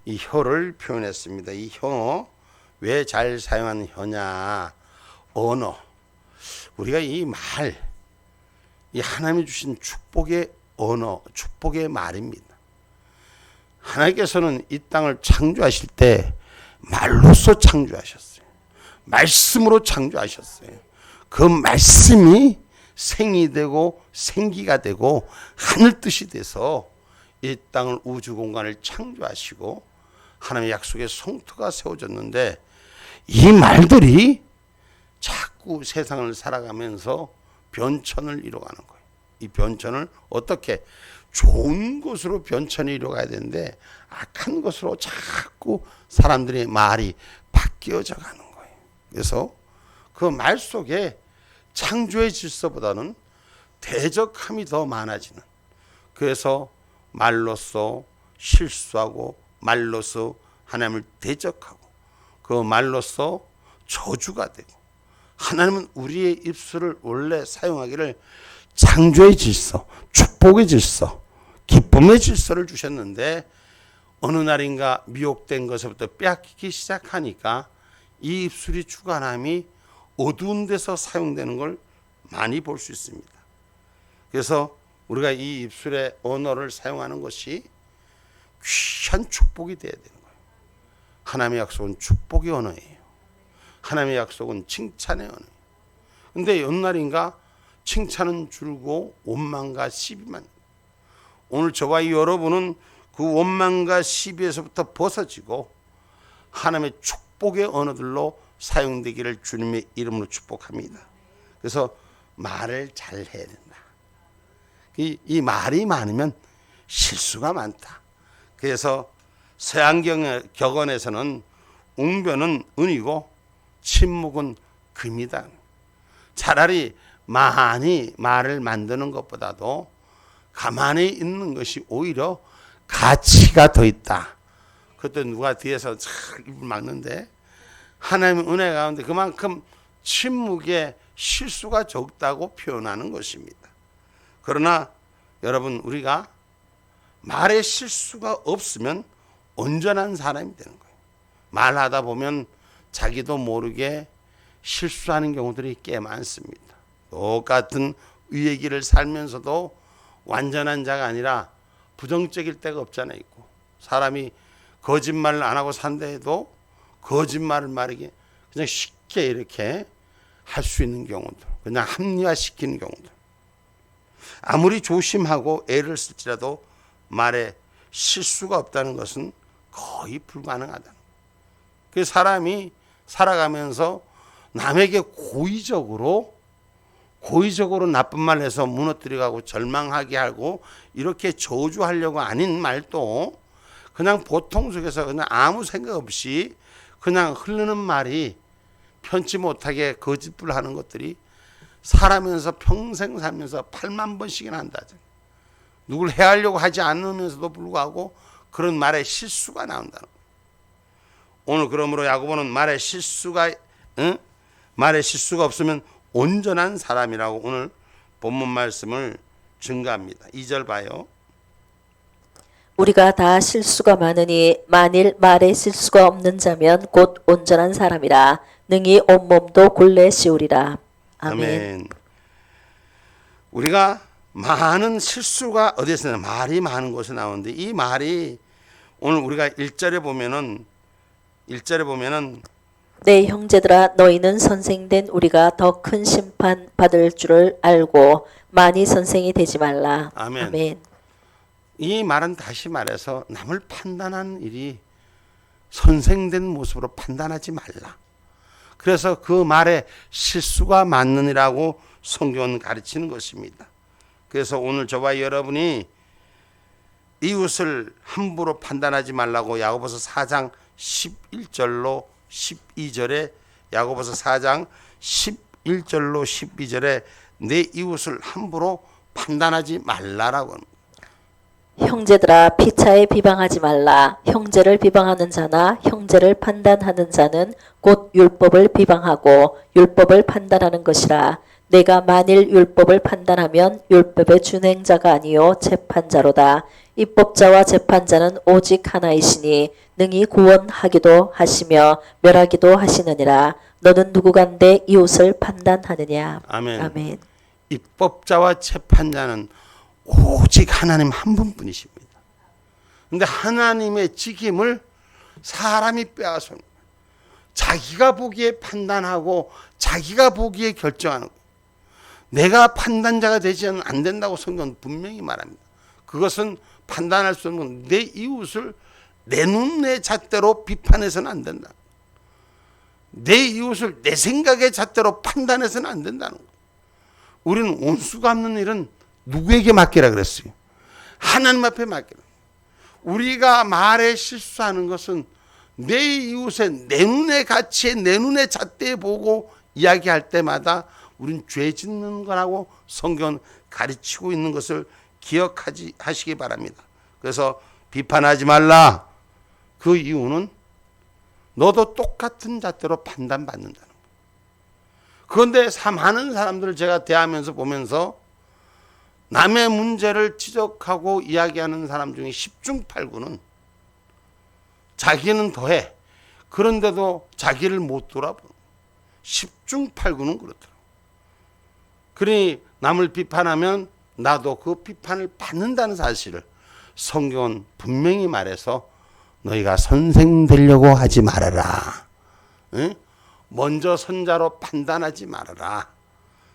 이 혀를 표현했습니다. 이 혀, 왜 잘 사용하는 혀냐? 언어. 우리가 이 말, 이 하나님이 주신 축복의 언어, 축복의 말입니다. 하나님께서는 이 땅을 창조하실 때 말로서 창조하셨어요. 말씀으로 창조하셨어요. 그 말씀이 생이 되고 생기가 되고 하늘 뜻이 돼서 이 땅을 우주 공간을 창조하시고 하나님의 약속의 성토가 세워졌는데 이 말들이 자꾸 세상을 살아가면서 변천을 이뤄가는 거예요. 이 변천을 어떻게 좋은 것으로 변천을 이뤄가야 되는데 악한 것으로 자꾸 사람들의 말이 바뀌어져 가는 거예요. 그래서 그 말 속에 창조의 질서보다는 대적함이 더 많아지는, 그래서 말로써 실수하고 말로써 하나님을 대적하고 그 말로써 저주가 되고, 하나님은 우리의 입술을 원래 사용하기를 창조의 질서, 축복의 질서, 기쁨의 질서를 주셨는데 어느 날인가 미혹된 것부터 빼앗기기 시작하니까 이 입술이 주관함이 어두운 데서 사용되는 걸 많이 볼 수 있습니다. 그래서 우리가 이 입술의 언어를 사용하는 것이 귀한 축복이 되어야 되는 거예요. 하나님의 약속은 축복의 언어예요. 하나님의 약속은 칭찬의 언어예요. 근데 어느 날인가 칭찬은 줄고 원망과 시비만. 오늘 저와 여러분은 그 원망과 시비에서부터 벗어지고 하나님의 축복의 언어들로 사용되기를 주님의 이름으로 축복합니다. 그래서 말을 잘 해야 된다. 이 말이 많으면 실수가 많다. 그래서 서양격언에서는 웅변은 은이고 침묵은 금이다. 차라리 많이 말을 만드는 것보다도 가만히 있는 것이 오히려 가치가 더 있다. 그때 누가 뒤에서 입을 막는데 하나님의 은혜 가운데 그만큼 침묵에 실수가 적다고 표현하는 것입니다. 그러나 여러분, 우리가 말에 실수가 없으면 온전한 사람이 되는 거예요. 말하다 보면 자기도 모르게 실수하는 경우들이 꽤 많습니다. 똑같은 의의 길을 살면서도 완전한 자가 아니라 부정적일 때가 없잖아요. 있고 사람이 거짓말을 안 하고 산다 해도 거짓말을 말하게 그냥 쉽게 이렇게 할 수 있는 경우들, 그냥 합리화시키는 경우들. 아무리 조심하고 애를 쓸지라도 말에 실수가 없다는 것은 거의 불가능하다. 그 사람이 살아가면서 남에게 고의적으로 나쁜 말 해서 무너뜨리고 절망하게 하고 이렇게 저주하려고 아닌 말도 그냥 보통 속에서 그냥 아무 생각 없이 그냥 흐르는 말이 편치 못하게 거짓부를 하는 것들이 살아면서 평생 살면서 8만 번씩이나 한다. 누굴 해하려고 하지 않으면서도 불구하고 그런 말에 실수가 나온다는 거예요. 오늘 그러므로 야고보는 말에 실수가 없으면 온전한 사람이라고 오늘 본문 말씀을 증가합니다. 2절 봐요. 우리가 다 실수가 많으니 만일 말에 실수가 없는 자면 곧 온전한 사람이라 능히 온몸도 굴레 씌우리라. 아멘. 우리가 많은 실수가 어디서 나요? 말이 많은 곳에 나오는데 이 말이 오늘 우리가 1절에 보면은 내 형제들아 너희는 선생된 우리가 더 큰 심판 받을 줄을 알고 많이 선생이 되지 말라. 아멘. 아멘. 이 말은 다시 말해서 남을 판단하는 일이 선생된 모습으로 판단하지 말라. 그래서 그 말에 실수가 많느니라고 성경은 가르치는 것입니다. 그래서 오늘 저와 여러분이 이웃을 함부로 판단하지 말라고 야고보서 4장 11절로 12절에 야고보서 4장 11절로 12절에 내 이웃을 함부로 판단하지 말라라고 합니다. 형제들아 피차에 비방하지 말라. 형제를 비방하는 자나 형제를 판단하는 자는 곧 율법을 비방하고 율법을 판단하는 것이라. 내가 만일 율법을 판단하면 율법의 준행자가 아니요 재판자로다. 입법자와 재판자는 오직 하나이시니 능히 구원하기도 하시며 멸하기도 하시느니라. 너는 누구간데 이웃을 판단하느냐. 아멘. 아멘. 입법자와 재판자는 오직 하나님 한 분뿐이십니다. 그런데 하나님의 직임을 사람이 빼앗은 거예요. 자기가 보기에 판단하고 자기가 보기에 결정하는 거예요. 내가 판단자가 되지는 안 된다고 성경은 분명히 말합니다. 그것은 판단할 수 없는 내 이웃을 내 눈 내 잣대로 비판해서는 안 된다. 내 이웃을 내 생각의 잣대로 판단해서는 안 된다는 거예요. 우리는 온수 갚는 일은 누구에게 맡기라 그랬어요? 하나님 앞에 맡기라. 우리가 말에 실수하는 것은 내 이웃의 내 눈의 가치에 내 눈의 잣대에 보고 이야기할 때마다 우린 죄 짓는 거라고 성경은 가르치고 있는 것을 기억하시기 바랍니다. 그래서 비판하지 말라. 그 이유는 너도 똑같은 잣대로 판단받는다는 거예요. 그런데 많은 사람들을 제가 대하면서 보면서 남의 문제를 지적하고 이야기하는 사람 중에 10중 8구는 자기는 더해. 그런데도 자기를 못 돌아보는 10중 8구는 그렇더라고요. 그러니 남을 비판하면 나도 그 비판을 받는다는 사실을 성경은 분명히 말해서 너희가 선생 되려고 하지 말아라. 응? 먼저 선자로 판단하지 말아라.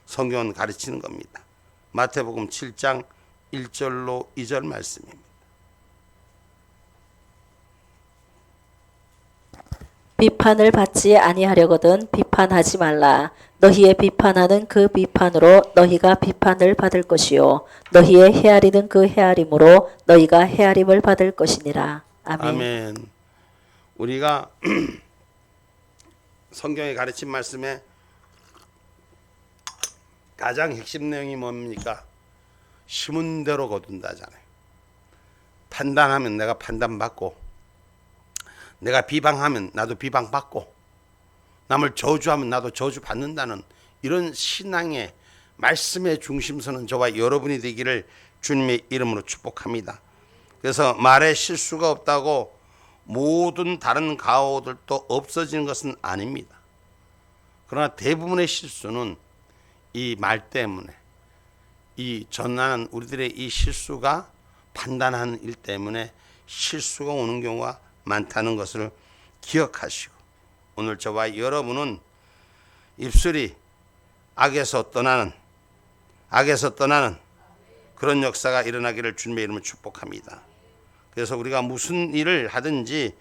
성경은 가르치는 겁니다. 마태복음 7장 1절로 2절 말씀입니다. 비판을 받지 아니하려거든 비판하지 말라. 너희의 비판하는 그 비판으로 너희가 비판을 받을 것이요 너희의 헤아리는 그 헤아림으로 너희가 헤아림을 받을 것이니라. 아멘. 아멘. 우리가 성경에 가르친 말씀에 가장 핵심 내용이 뭡니까? 심은 대로 거둔다잖아요. 판단하면 내가 판단받고, 내가 비방하면 나도 비방받고, 남을 저주하면 나도 저주받는다는 이런 신앙의 말씀의 중심선은 저와 여러분이 되기를 주님의 이름으로 축복합니다. 그래서 말에 실수가 없다고 모든 다른 가오들도 없어지는 것은 아닙니다. 그러나 대부분의 실수는 이 말 때문에, 이 전하는 우리들의 이 실수가 판단하는 일 때문에 실수가 오는 경우가 많다는 것을 기억하시고, 오늘 저와 여러분은 입술이 악에서 떠나는 그런 역사가 일어나기를 주님의 이름으로 축복합니다. 그래서 우리가 무슨 일을 하든지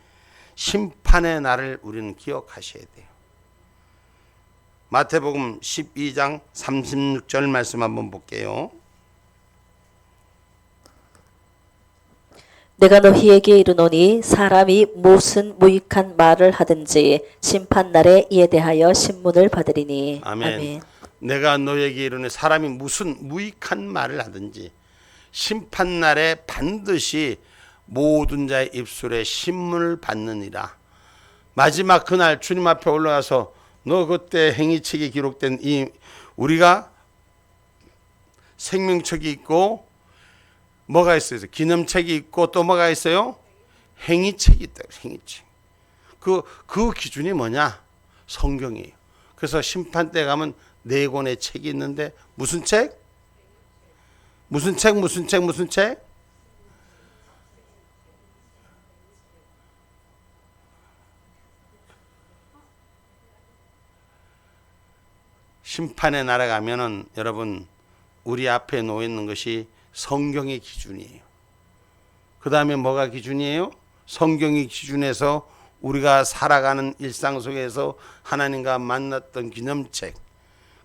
심판의 날을 우리는 기억하셔야 돼요. 마태복음 12장 36절 말씀 한번 볼게요. 내가 너희에게 이르노니 사람이 무슨 무익한 말을 하든지 심판날에 이에 대하여 신문을 받으리니. 아멘. 아멘. 내가 너에게 이르노니 사람이 무슨 무익한 말을 하든지 심판날에 반드시 모든 자의 입술에 신문을 받느니라. 마지막 그날 주님 앞에 올라가서 너 그때 행위책에 기록된 이 우리가 생명책이 있고 뭐가 있어요? 기념책이 있고 또 뭐가 있어요? 행위책이 있다. 행위책. 그 기준이 뭐냐? 성경이에요. 그래서 심판 때 가면 4권의 책이 있는데 무슨 책? 무슨 책? 심판에 날아가면은 여러분 우리 앞에 놓여 있는 것이 성경의 기준이에요. 그 다음에 뭐가 기준이에요? 성경의 기준에서 우리가 살아가는 일상 속에서 하나님과 만났던 기념책,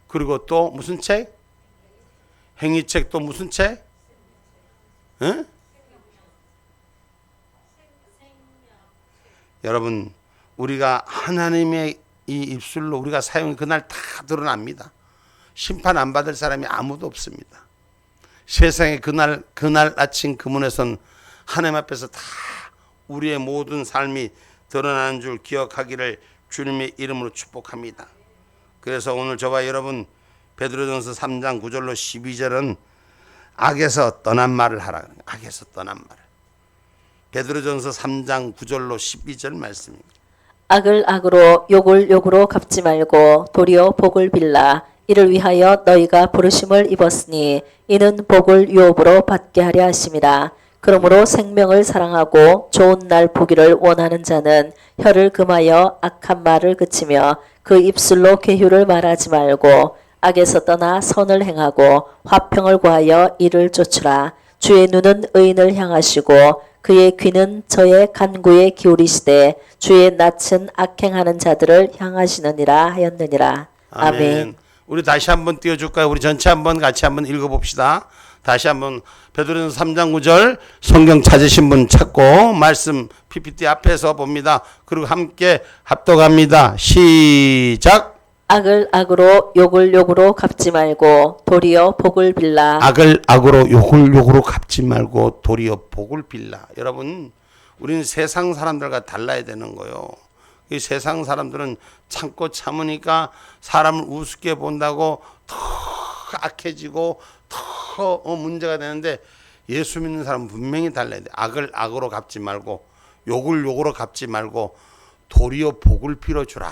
그리고 또 무슨 책? 행위책. 또 무슨 책? 응? 여러분 우리가 하나님의 이 입술로 우리가 사용한 그날 다 드러납니다. 심판 안 받을 사람이 아무도 없습니다. 세상에 그날 아침 그 문에선 하나님 앞에서 다 우리의 모든 삶이 드러나는 줄 기억하기를 주님의 이름으로 축복합니다. 그래서 오늘 저와 여러분 베드로전서 3장 9절로 12절은 악에서 떠난 말을 하라. 악에서 떠난 말을. 베드로전서 3장 9절로 12절 말씀입니다. 악을 악으로 욕을 욕으로 갚지 말고 도리어 복을 빌라. 이를 위하여 너희가 부르심을 입었으니 이는 복을 유업으로 받게 하려 하심이라. 그러므로 생명을 사랑하고 좋은 날 보기를 원하는 자는 혀를 금하여 악한 말을 그치며 그 입술로 계율을 말하지 말고 악에서 떠나 선을 행하고 화평을 구하여 이를 쫓으라. 주의 눈은 의인을 향하시고 그의 귀는 저의 간구에 기울이시되 주의 낯은 악행하는 자들을 향하시느니라 하였느니라. 아멘. 우리 다시 한번 띄워줄까요? 우리 전체 한번 같이 한번 읽어봅시다. 다시 한번 베드로전서 3장 9절 성경 찾으신 분 찾고 말씀 PPT 앞에서 봅니다. 그리고 함께 합독합니다. 시작. 악을 악으로 욕을 욕으로 갚지 말고 도리어 복을 빌라. 악을 악으로 욕을 욕으로 갚지 말고 도리어 복을 빌라. 여러분, 우리는 세상 사람들과 달라야 되는 거예요. 이 세상 사람들은 참고 참으니까 사람을 우습게 본다고 더 악해지고 더 문제가 되는데, 예수 믿는 사람은 분명히 달라야 돼. 악을 악으로 갚지 말고 욕을 욕으로 갚지 말고 도리어 복을 빌어주라.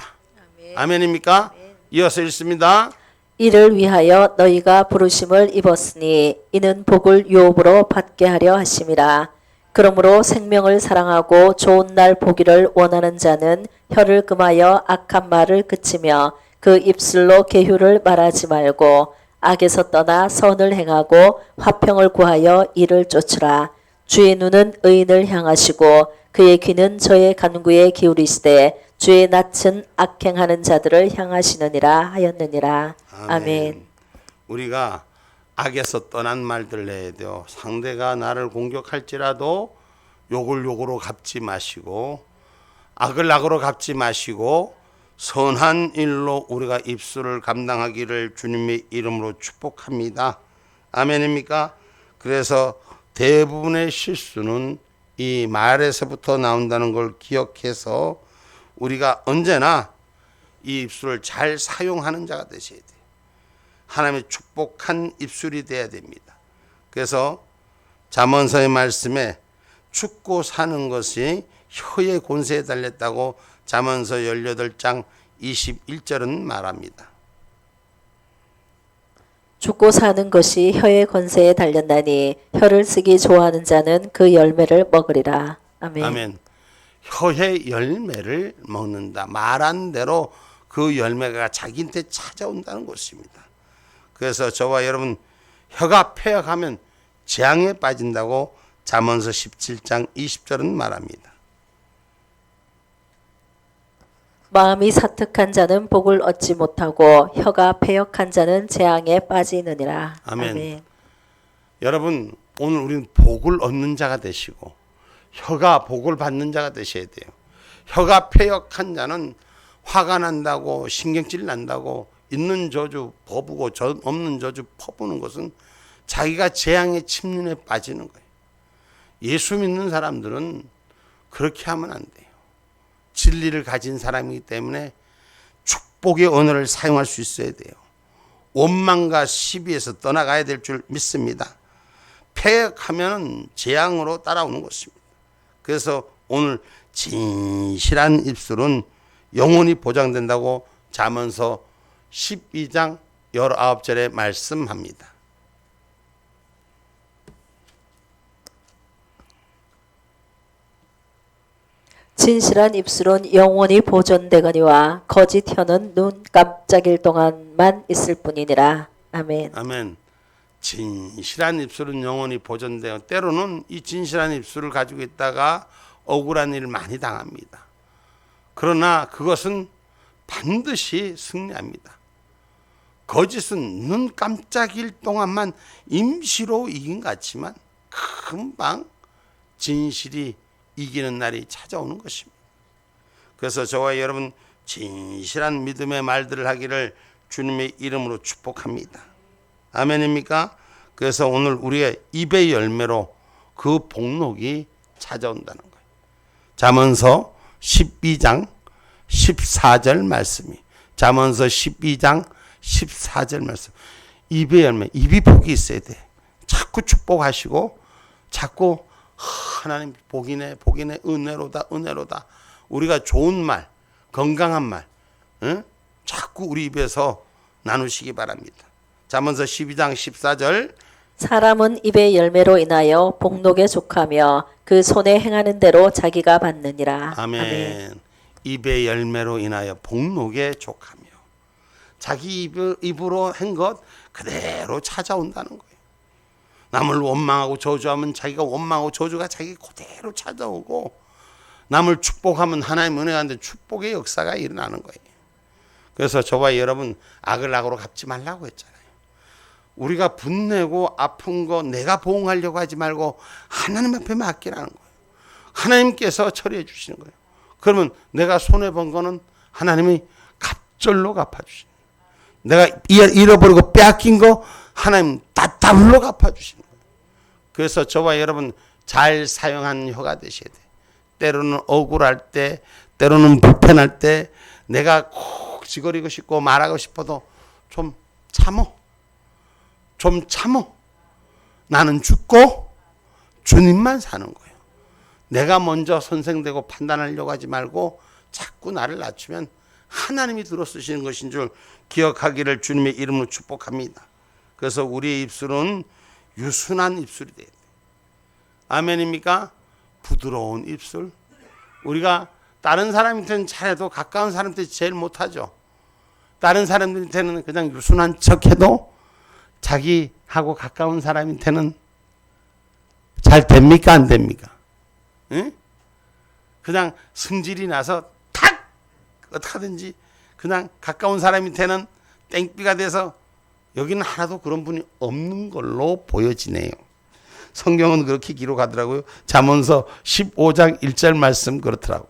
아멘입니까? 이어서 읽습니다. 이를 위하여 너희가 부르심을 입었으니 이는 복을 유업으로 받게 하려 하심이라. 그러므로 생명을 사랑하고 좋은 날 보기를 원하는 자는 혀를 금하여 악한 말을 그치며 그 입술로 계율을 말하지 말고 악에서 떠나 선을 행하고 화평을 구하여 이를 쫓으라. 주의 눈은 의인을 향하시고 그의 귀는 저의 간구에 기울이시되 주의 낯은 악행하는 자들을 향하시느니라 하였느니라. 아멘. 우리가 악에서 떠난 말들 해야 돼요. 상대가 나를 공격할지라도 욕을 욕으로 갚지 마시고 악을 악으로 갚지 마시고 선한 일로 우리가 입술을 감당하기를 주님의 이름으로 축복합니다. 아멘입니까? 그래서 대부분의 실수는 이 말에서부터 나온다는 걸 기억해서 우리가 언제나 이 입술을 잘 사용하는 자가 되셔야 돼요. 하나님의 축복한 입술이 돼야 됩니다. 그래서 잠언서의 말씀에 죽고 사는 것이 혀의 권세에 달렸다고 잠언서 18장 21절은 말합니다. 죽고 사는 것이 혀의 권세에 달렸나니 혀를 쓰기 좋아하는 자는 그 열매를 먹으리라. 아멘. 아멘. 혀의 열매를 먹는다. 말한 대로 그 열매가 자기한테 찾아온다는 것입니다. 그래서 저와 여러분, 혀가 폐역하면 재앙에 빠진다고 잠언서 17장 20절은 말합니다. 마음이 사특한 자는 복을 얻지 못하고 혀가 패역한 자는 재앙에 빠지느니라. 아멘. 아멘. 여러분, 오늘 우리는 복을 얻는 자가 되시고 혀가 복을 받는 자가 되셔야 돼요. 혀가 패역한 자는 화가 난다고 신경질 난다고 있는 저주 퍼부고 없는 저주 퍼부는 것은 자기가 재앙의 침륜에 빠지는 거예요. 예수 믿는 사람들은 그렇게 하면 안 돼요. 진리를 가진 사람이기 때문에 축복의 언어를 사용할 수 있어야 돼요. 원망과 시비에서 떠나가야 될 줄 믿습니다. 패역하면 재앙으로 따라오는 것입니다. 그래서 오늘 진실한 입술은 영원히 보장된다고 잠언서 12장 19절에 말씀합니다. 진실한 입술은 영원히 보존되거니와 거짓 혀는 눈 깜짝일 동안만 있을 뿐이니라. 아멘. 아멘. 진실한 입술은 영원히 보존되어 때로는 이 진실한 입술을 가지고 있다가 억울한 일을 많이 당합니다. 그러나 그것은 반드시 승리합니다. 거짓은 눈 깜짝일 동안만 임시로 이긴 것 같지만 금방 진실이 이기는 날이 찾아오는 것입니다. 그래서 저와 여러분 진실한 믿음의 말들을 하기를 주님의 이름으로 축복합니다. 아멘입니까? 그래서 오늘 우리의 입의 열매로 그 복록이 찾아온다는 거예요. 잠언서 12장 14절 말씀이 잠언서 12장 14절 말씀. 입의 열매, 입이 복이 있어야 돼. 자꾸 축복하시고 자꾸 하나님 복이네 복이네 은혜로다 은혜로다. 우리가 좋은 말 건강한 말 자꾸 우리 입에서 나누시기 바랍니다. 잠언서 12장 14절 사람은 입의 열매로 인하여 복록에 족하며 그 손에 행하는 대로 자기가 받느니라. 아멘. 입의 열매로 인하여 복록에 족하며 자기 입으로 한 것 그대로 찾아온다는 거예요. 남을 원망하고 저주하면 자기가 원망하고 저주가 자기 그대로 찾아오고 남을 축복하면 하나님 은혜가 하는데 축복의 역사가 일어나는 거예요. 그래서 저와 여러분 악을 악으로 갚지 말라고 했잖아요. 우리가 분내고 아픈 거 내가 보응하려고 하지 말고 하나님 앞에 맡기라는 거예요. 하나님께서 처리해 주시는 거예요. 그러면 내가 손해본 거는 하나님이 갑절로 갚아주시는 거예요. 내가 잃어버리고 빼앗긴 거 하나님 따따블로 갚아주시는 거예요. 그래서 저와 여러분 잘 사용한 혀가 되셔야 돼요. 때로는 억울할 때 때로는 불편할 때 내가 콕 지거리고 싶고 말하고 싶어도 좀 참어. 좀 참어. 나는 죽고 주님만 사는 거예요. 내가 먼저 선생되고 판단하려고 하지 말고 자꾸 나를 낮추면 하나님이 들어 쓰시는 것인 줄 기억하기를 주님의 이름으로 축복합니다. 그래서 우리의 입술은 유순한 입술이 돼야 돼요. 아멘입니까? 부드러운 입술. 우리가 다른 사람한테는 잘해도 가까운 사람한테 제일 못하죠. 다른 사람들한테는 그냥 유순한 척해도 자기하고 가까운 사람한테는 잘 됩니까? 안 됩니까? 응? 그냥 승질이 나서 탁! 어떡하든지 그냥 가까운 사람한테는 땡비가 돼서 여기는 하나도 그런 분이 없는 걸로 보여지네요. 성경은 그렇게 기록하더라고요. 잠언서 15장 1절 말씀 그렇더라고.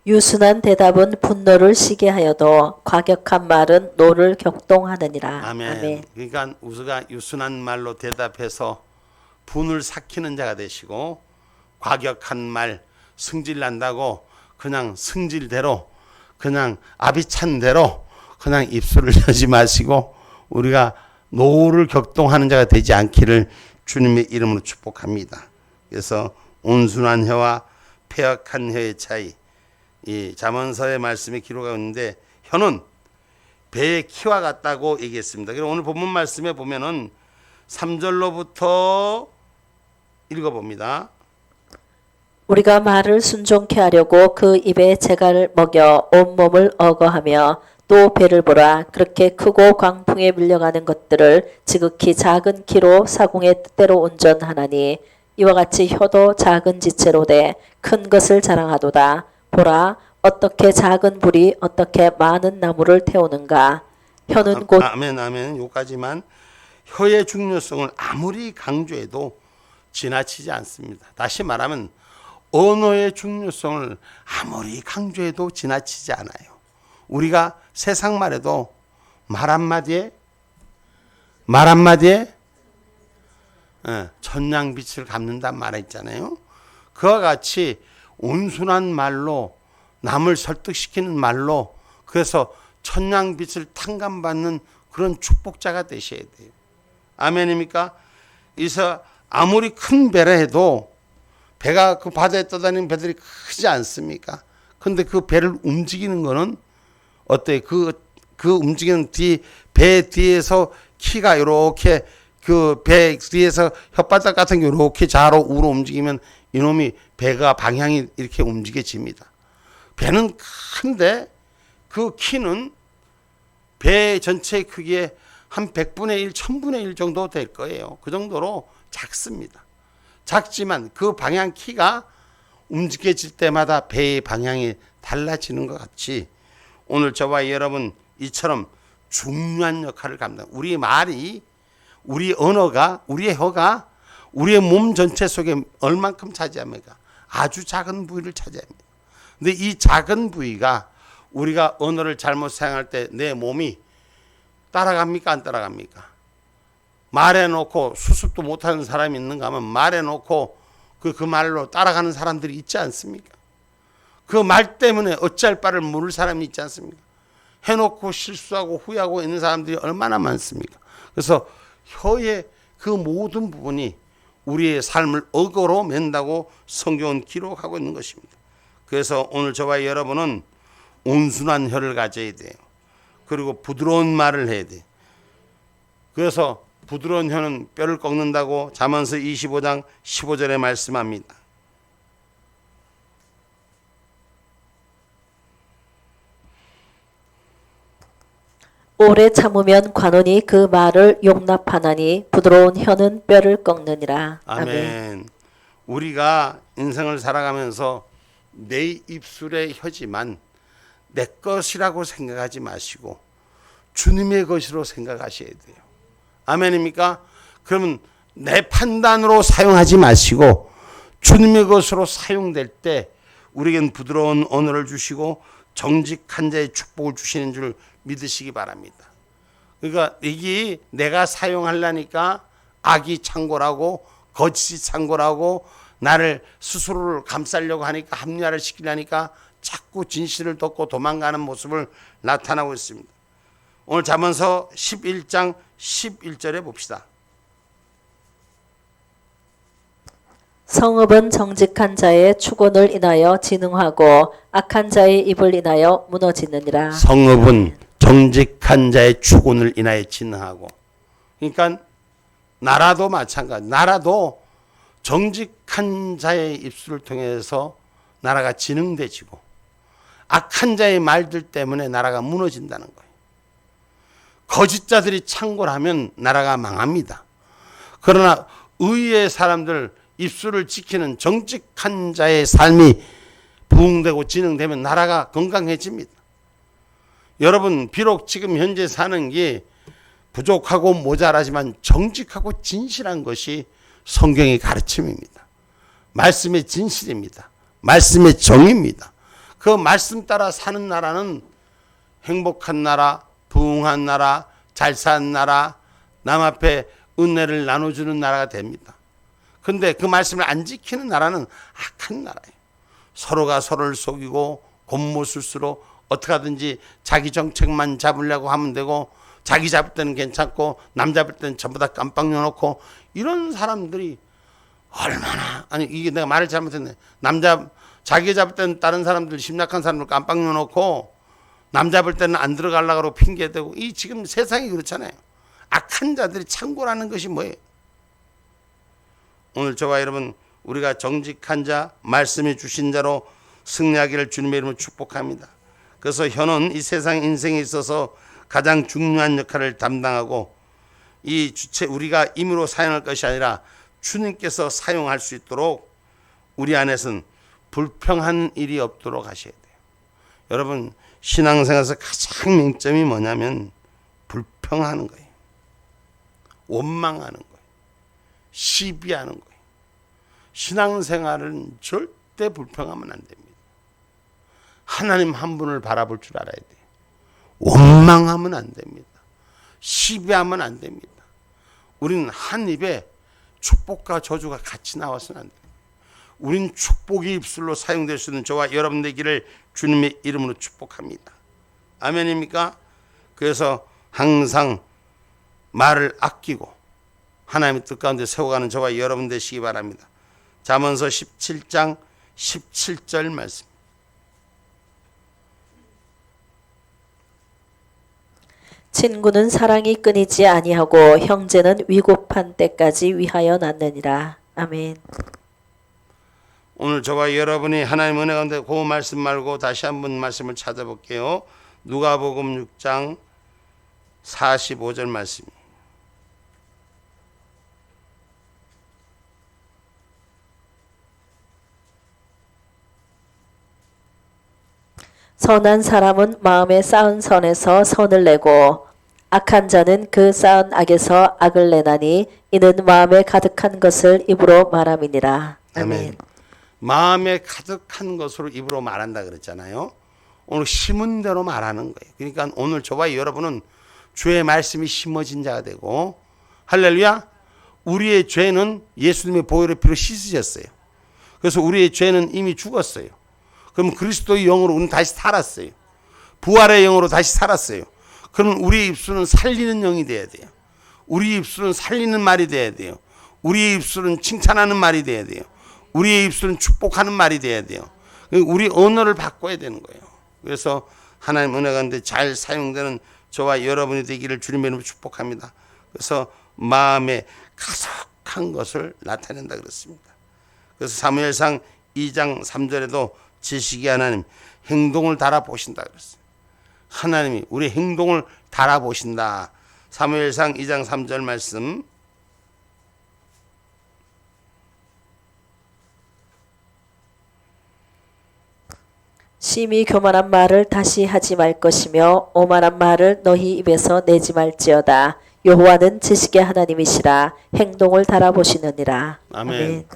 유순한 대답은 분노를 시게 하여도 과격한 말은 노를 격동하느니라. 아멘. 그러니까 우리가 유순한 말로 대답해서 분을 삭히는 자가 되시고 과격한 말 승질 난다고 그냥 승질대로 그냥 아비찬 대로 그냥 입술을 여지 마시고 우리가 노를 격동하는 자가 되지 않기를 주님의 이름으로 축복합니다. 그래서 온순한 혀와 패역한 혀의 차이, 이 잠언서의 말씀에 기록하고 있는데 혀는 배의 키와 같다고 얘기했습니다. 그리고 오늘 본문 말씀에 보면은 3절로부터 읽어봅니다. 우리가 말을 순종케 하려고 그 입에 재갈을 먹여 온몸을 어거하며 또 배를 보라. 그렇게 크고 광풍에 밀려가는 것들을 지극히 작은 키로 사공의 뜻대로 온전하나니 이와 같이 혀도 작은 지체로 돼 큰 것을 자랑하도다. 보라, 어떻게 작은 불이 어떻게 많은 나무를 태우는가. 혀는 곧 아멘 아멘. 요까지만. 혀의 중요성을 아무리 강조해도 지나치지 않습니다. 다시 말하면 언어의 중요성을 아무리 강조해도 지나치지 않아요. 우리가 세상 말에도 말 한마디에 천냥빛을 갚는다는 말 있잖아요. 그와 같이 온순한 말로 남을 설득시키는 말로 그래서 천냥빛을 탕감받는 그런 축복자가 되셔야 돼요. 아멘입니까? 그래서 아무리 큰 배라 해도 배가 그 바다에 떠다니는 배들이 크지 않습니까? 근데 그 배를 움직이는 거는 어때요? 그 움직이는 배 뒤에서 키가 이렇게 그 배 뒤에서 혓바닥 같은 게 이렇게 좌로 우로 움직이면 이놈이 배가 방향이 이렇게 움직여집니다. 배는 큰데 그 키는 배 전체의 크기에 한 100분의 1, 1000분의 1 정도 될 거예요. 그 정도로 작습니다. 작지만 그 방향 키가 움직여질 때마다 배의 방향이 달라지는 것 같이 오늘 저와 여러분 이처럼 중요한 역할을 감당. 우리 말이, 우리 언어가, 우리의 혀가 우리의 몸 전체 속에 얼만큼 차지합니까? 아주 작은 부위를 차지합니다. 근데 이 작은 부위가 우리가 언어를 잘못 사용할 때 내 몸이 따라갑니까? 안 따라갑니까? 말해놓고 수습도 못하는 사람이 있는가 하면 말해놓고 그 말로 따라가는 사람들이 있지 않습니까? 그 말 때문에 어찌할 바를 모를 사람이 있지 않습니까? 해놓고 실수하고 후회하고 있는 사람들이 얼마나 많습니까? 그래서 혀의 그 모든 부분이 우리의 삶을 억으로 맨다고 성경은 기록하고 있는 것입니다. 그래서 오늘 저와 여러분은 온순한 혀를 가져야 돼요. 그리고 부드러운 말을 해야 돼요. 그래서 부드러운 혀는 뼈를 꺾는다고 잠언서 25장 15절에 말씀합니다. 오래 참으면 관원이 그 말을 용납하나니 부드러운 혀는 뼈를 꺾느니라. 아멘. 우리가 인생을 살아가면서 내 입술의 혀지만 내 것이라고 생각하지 마시고 주님의 것으로 생각하셔야 돼요. 아멘입니까? 그러면 내 판단으로 사용하지 마시고 주님의 것으로 사용될 때 우리에겐 부드러운 언어를 주시고 정직한 자의 축복을 주시는 줄 믿으시기 바랍니다. 그러니까 이게 내가 사용하려니까 악이 창고라고 거짓이 창고라고 나를 스스로를 감싸려고 하니까 합리화를 시키려니까 자꾸 진실을 덮고 도망가는 모습을 나타나고 있습니다. 오늘 잠언서 11장 11절에 봅시다. 성읍은 정직한 자의 축원을 인하여 진흥하고 악한 자의 입을 인하여 무너지느니라. 성읍은 정직한 자의 축원을 인하여 진흥하고, 그러니까 나라도 마찬가지. 나라도 정직한 자의 입술을 통해서 나라가 진흥되지고 악한 자의 말들 때문에 나라가 무너진다는 거예요. 거짓자들이 창궐하면 나라가 망합니다. 그러나 의의 사람들, 입술을 지키는 정직한 자의 삶이 부흥되고 진흥되면 나라가 건강해집니다. 여러분, 비록 지금 현재 사는 게 부족하고 모자라지만 정직하고 진실한 것이 성경의 가르침입니다. 말씀의 진실입니다. 말씀의 정의입니다. 그 말씀 따라 사는 나라는 행복한 나라, 부흥한 나라, 잘 사는 나라, 남 앞에 은혜를 나눠주는 나라가 됩니다. 그런데 그 말씀을 안 지키는 나라는 악한 나라예요. 서로가 서로를 속이고 곤모술수로 어떻게 하든지 자기 정책만 잡으려고 하면 되고, 자기 잡을 때는 괜찮고 남 잡을 때는 전부 다 깜빡 려놓고, 이런 사람들이 얼마나, 아니 이게 내가 말을 잘못했네. 자기 잡을 때는 다른 사람들, 심약한 사람들 깜빡 려놓고 남 잡을 때는 안 들어가려고 하고 핑계대고, 이 지금 세상이 그렇잖아요. 악한 자들이 창궐하는 것이 뭐예요? 오늘 저와 여러분, 우리가 정직한 자, 말씀해 주신 자로 승리하기를 주님의 이름으로 축복합니다. 그래서 혀는 이 세상 인생에 있어서 가장 중요한 역할을 담당하고, 이 주체 우리가 임의로 사용할 것이 아니라 주님께서 사용할 수 있도록 우리 안에서는 불평한 일이 없도록 하셔야 돼요. 여러분, 신앙생활에서 가장 맹점이 뭐냐면 불평하는 거예요. 원망하는 거예요. 시비하는 거예요. 신앙생활은 절대 불평하면 안 됩니다. 하나님 한 분을 바라볼 줄 알아야 돼요. 원망하면 안 됩니다. 시비하면 안 됩니다. 우리는 한 입에 축복과 저주가 같이 나와서는 안 됩니다. 우린 축복의 입술로 사용될 수 있는 저와 여러분 되기를 주님의 이름으로 축복합니다. 아멘입니까? 그래서 항상 말을 아끼고 하나님의 뜻 가운데 세워가는 저와 여러분 되시기 바랍니다. 잠언서 17장 17절 말씀. 친구는 사랑이 끊이지 아니하고 형제는 위급한 때까지 위하여 낳느니라. 아멘. 오늘 저와 여러분이 하나님 은혜 가운데 그 말씀 말고 다시 한번 말씀을 찾아볼게요. 누가복음 6장 45절 말씀. 선한 사람은 마음에 쌓은 선에서 선을 내고 악한 자는 그 쌓은 악에서 악을 내나니 이는 마음에 가득한 것을 입으로 말함이니라. 아멘. 마음에 가득한 것으로 입으로 말한다 그랬잖아요. 오늘 심은 대로 말하는 거예요. 그러니까 오늘 저와 여러분은 주의 말씀이 심어진 자가 되고, 할렐루야, 우리의 죄는 예수님의 보혈의 피로 씻으셨어요. 그래서 우리의 죄는 이미 죽었어요. 그럼 그리스도의 영으로 우리는 다시 살았어요. 부활의 영으로 다시 살았어요. 그럼 우리 입술은 살리는 영이 돼야 돼요. 우리 입술은 살리는 말이 돼야 돼요. 우리의 입술은 칭찬하는 말이 돼야 돼요. 우리의 입술은 축복하는 말이 돼야 돼요. 우리 언어를 바꿔야 되는 거예요. 그래서 하나님 은혜 가운데 잘 사용되는 저와 여러분이 되기를 주님의 이름으로 축복합니다. 그래서 마음에 가득한 것을 나타낸다 그랬습니다. 그래서 사무엘상 2장 3절에도 지식의 하나님 행동을 달아보신다 그랬어요. 하나님이 우리 행동을 달아보신다. 사무엘상 2장 3절 말씀, 심히 교만한 말을 다시 하지 말 것이며 오만한 말을 너희 입에서 내지 말지어다. 여호와는 지식의 하나님이시라. 행동을 달아보시느니라. 아멘.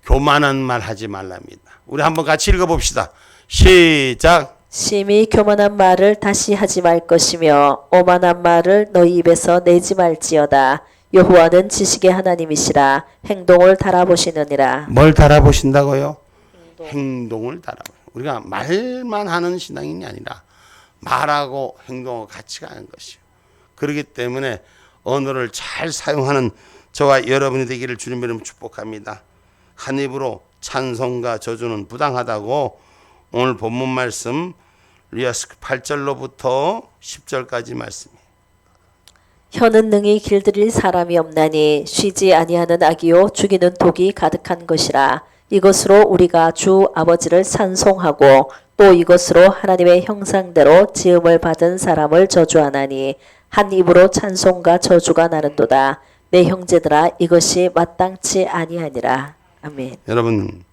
교만한 말 하지 말랍니다. 우리 한번 같이 읽어봅시다. 시작. 심히 교만한 말을 다시 하지 말 것이며 오만한 말을 너희 입에서 내지 말지어다. 여호와는 지식의 하나님이시라. 행동을 달아보시느니라. 뭘 달아보신다고요? 행동을 달아보세요. 우리가 말만 하는 신앙인이 아니라 말하고 행동하고 같이 가는 것이요. 그렇기 때문에 언어를 잘 사용하는 저와 여러분이 되기를 주님의 이름으로 축복합니다. 한 입으로 찬송과 저주는 부당하다고 오늘 본문 말씀 리아스크 8절로부터 10절까지 말씀이에요. 혀는 능히 길들일 사람이 없나니 쉬지 아니하는 악이요 죽이는 독이 가득한 것이라. 이것으로 우리가 주 아버지를 찬송하고 또 이것으로 하나님의 형상대로 지음을 받은 사람을 저주하나니 한 입으로 찬송과 저주가 나는도다. 내 형제들아 이것이 마땅치 아니하니라. 아멘. 여러분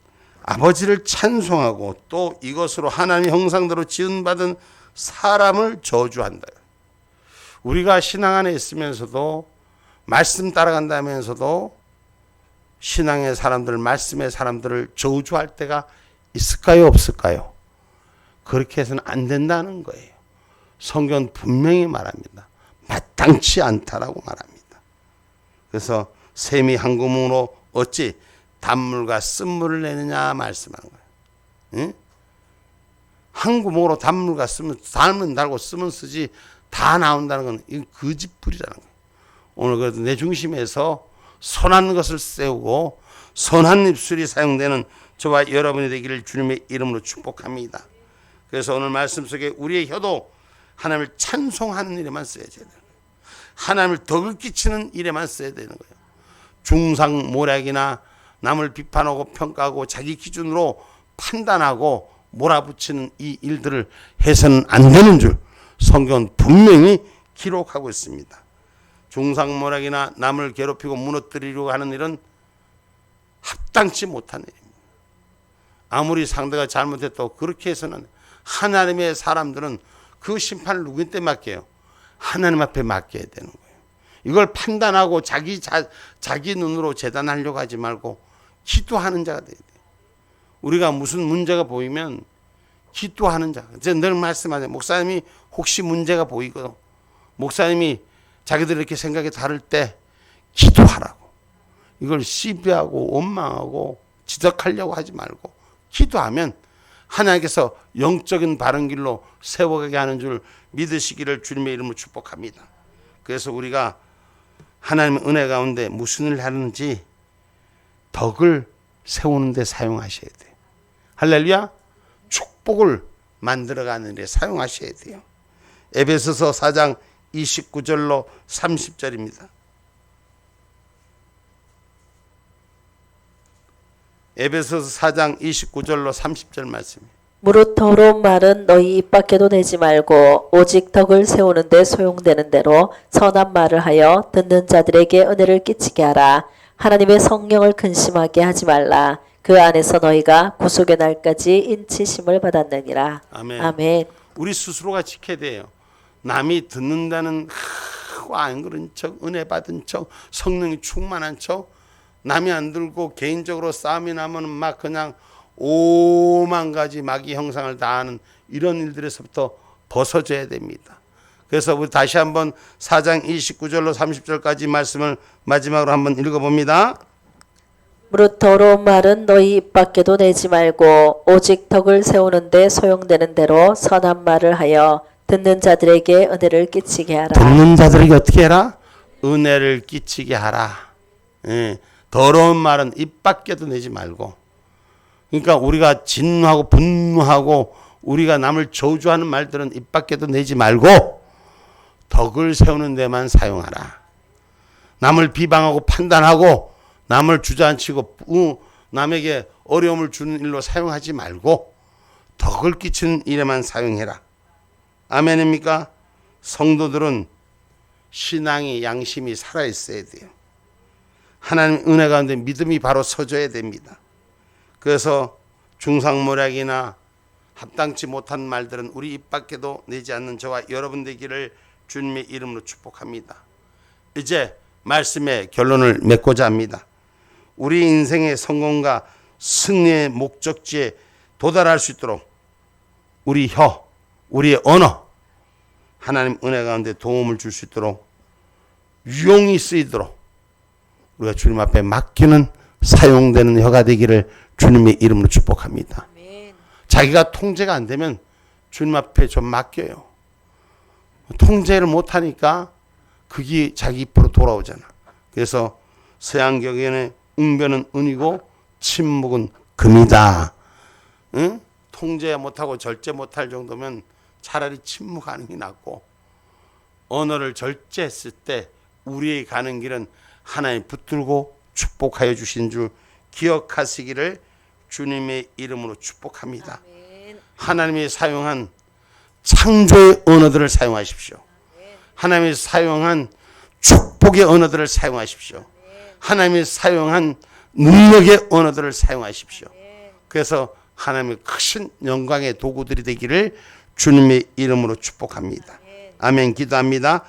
아버지를 찬송하고 또 이것으로 하나님의 형상대로 지음받은 사람을 저주한다. 우리가 신앙 안에 있으면서도 말씀 따라간다면서도 신앙의 사람들, 말씀의 사람들을 저주할 때가 있을까요? 없을까요? 그렇게 해서는 안 된다는 거예요. 성경은 분명히 말합니다. 마땅치 않다라고 말합니다. 그래서 샘이 한 구멍으로 어찌 단물과 쓴물을 내느냐 말씀하는 거예요. 응? 한 구멍으로 단물과 쓰면 달면 달고 쓰면 쓰지 다 나온다는 건 이건 거짓불이라는 거예요. 오늘 그래도 내 중심에서 선한 것을 세우고 선한 입술이 사용되는 저와 여러분이 되기를 주님의 이름으로 축복합니다. 그래서 오늘 말씀 속에 우리의 혀도 하나님을 찬송하는 일에만 써야 되는 거예요. 하나님을 덕을 끼치는 일에만 써야 되는 거예요. 중상모략이나 남을 비판하고 평가하고 자기 기준으로 판단하고 몰아붙이는 이 일들을 해서는 안 되는 줄 성경은 분명히 기록하고 있습니다. 중상모략이나 남을 괴롭히고 무너뜨리려고 하는 일은 합당치 못한 일입니다. 아무리 상대가 잘못했다고 그렇게 해서는 하나님의 사람들은 그 심판을 누구한테 맡겨요? 하나님 앞에 맡겨야 되는 거예요. 이걸 판단하고 자기 눈으로 재단하려고 하지 말고 기도하는 자가 돼야 돼요. 우리가 무슨 문제가 보이면 기도하는 자. 제가 늘 말씀하세요. 목사님이 혹시 문제가 보이고 목사님이 자기들 이렇게 생각이 다를 때 기도하라고. 이걸 시비하고 원망하고 지적하려고 하지 말고 기도하면 하나님께서 영적인 바른 길로 세워가게 하는 줄 믿으시기를 주님의 이름으로 축복합니다. 그래서 우리가 하나님의 은혜 가운데 무슨 일을 하는지 덕을 세우는 데 사용하셔야 돼요. 할렐루야. 축복을 만들어가는 데 사용하셔야 돼요. 에베소서 4장 29절로 30절입니다. 에베소서 4장 29절로 30절 말씀입니다. 무릇 더러운 말은 너희 입 밖에도 내지 말고 오직 덕을 세우는 데 소용되는 대로 선한 말을 하여 듣는 자들에게 은혜를 끼치게 하라. 하나님의 성령을 근심하게 하지 말라. 그 안에서 너희가 구속의 날까지 인치심을 받았느니라. 아멘. 아멘. 우리 스스로가 지켜야 돼요. 남이 듣는다는 안 그런 척, 은혜 받은 척, 성령이 충만한 척, 남이 안 들고 개인적으로 싸움이 나면 막 그냥 오만 가지 마귀 형상을 다하는 이런 일들에서부터 벗어져야 됩니다. 그래서 우리 다시 한번 4장 29절로 30절까지 말씀을 마지막으로 한번 읽어봅니다. 무릇 더러운 말은 너희 입 밖에도 내지 말고 오직 덕을 세우는데 소용되는 대로 선한 말을 하여 듣는 자들에게 은혜를 끼치게 하라. 듣는 자들에게 어떻게 해라? 은혜를 끼치게 하라. 예, 더러운 말은 입 밖에도 내지 말고. 그러니까 우리가 진노하고 분노하고 우리가 남을 저주하는 말들은 입 밖에도 내지 말고 덕을 세우는 데만 사용하라. 남을 비방하고 판단하고 남을 주저앉히고 남에게 어려움을 주는 일로 사용하지 말고 덕을 끼치는 일에만 사용해라. 아멘입니까? 성도들은 신앙이 양심이 살아있어야 돼요. 하나님 은혜 가운데 믿음이 바로 서줘야 됩니다. 그래서 중상모략이나 합당치 못한 말들은 우리 입 밖에도 내지 않는 저와 여러분 되기를 주님의 이름으로 축복합니다. 이제 말씀의 결론을 맺고자 합니다. 우리 인생의 성공과 승리의 목적지에 도달할 수 있도록 우리 혀, 우리의 언어 하나님 은혜 가운데 도움을 줄 수 있도록 유용히 쓰이도록 우리가 주님 앞에 맡기는 사용되는 혀가 되기를 주님의 이름으로 축복합니다. 자기가 통제가 안 되면 주님 앞에 좀 맡겨요. 통제를 못하니까 그게 자기 입으로 돌아오잖아. 그래서 서양경연의 웅변은 은이고 침묵은 금이다. 응? 통제 못하고 절제 못할 정도면 차라리 침묵하는 게 낫고 언어를 절제했을 때 우리의 가는 길은 하나님 붙들고 축복하여 주신 줄 기억하시기를 주님의 이름으로 축복합니다. 하나님이 사용한 창조의 언어들을 사용하십시오. 하나님이 사용한 축복의 언어들을 사용하십시오. 하나님이 사용한 능력의 언어들을 사용하십시오. 그래서 하나님의 크신 영광의 도구들이 되기를 주님의 이름으로 축복합니다. 아멘. 기도합니다.